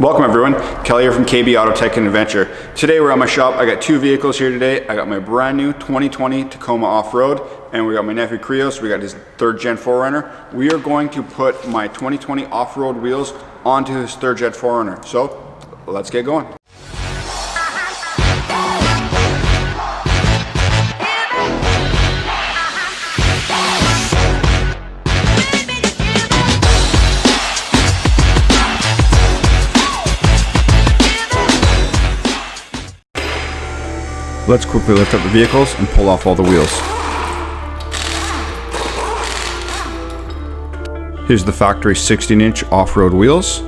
Welcome everyone, Kelly here from KB Auto Tech and Adventure. Today we're at my shop. I got two vehicles here today. I got my brand new 2020 Tacoma Offroad, and we got my nephew Krio, so we got his 3rd gen 4Runner. We are going to put my 2020 Offroad wheels onto his 3rd gen 4Runner. So let's get going. Let's quickly lift up the vehicles and pull off all the wheels. Here's the factory 16-inch off-road wheels.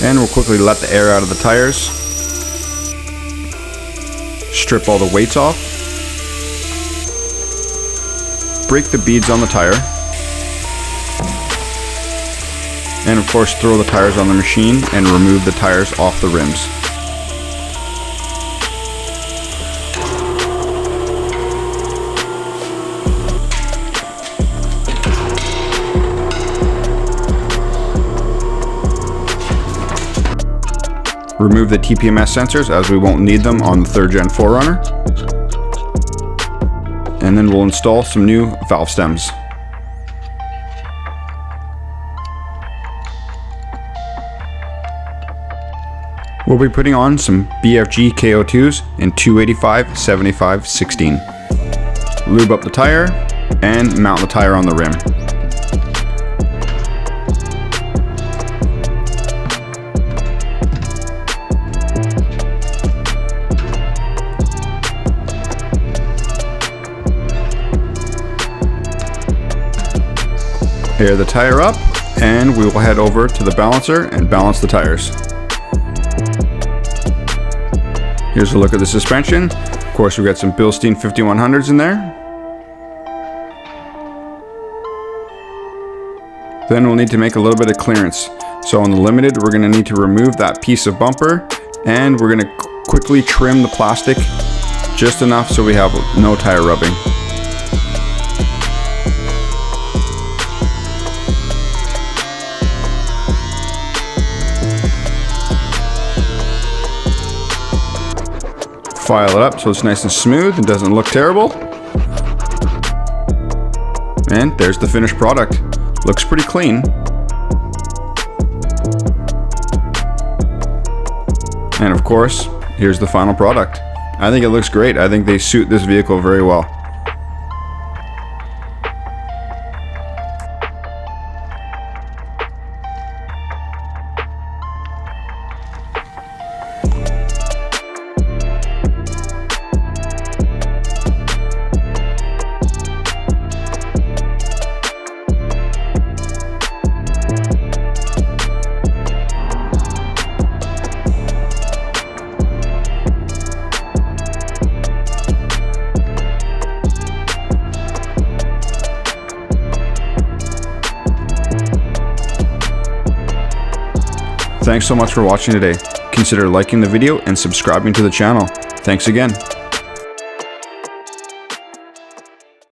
And we'll quickly let the air out of the tires. Strip all the weights off. Break the beads on the tire. And of course throw the tires on the machine and remove the tires off the rims. Remove the TPMS sensors as we won't need them on the 3rd gen 4Runner. And then we'll install some new valve stems. We'll be putting on some BFG KO2s in 285/75/16. Lube up the tire and mount the tire on the rim. Air the tire up, and we will head over to the balancer and balance the tires. Here's a look at the suspension. Of course, we've got some Bilstein 5100s in there. Then we'll need to make a little bit of clearance. So on the Limited, we're going to need to remove that piece of bumper, and we're going to quickly trim the plastic just enough so we have no tire rubbing. File it up so it's nice and smooth and doesn't look terrible. And there's the finished product. Looks pretty clean. And of course, here's the final product. I think it looks great. I think they suit this vehicle very well. Thanks so much for watching today. Consider liking the video and subscribing to the channel. Thanks again.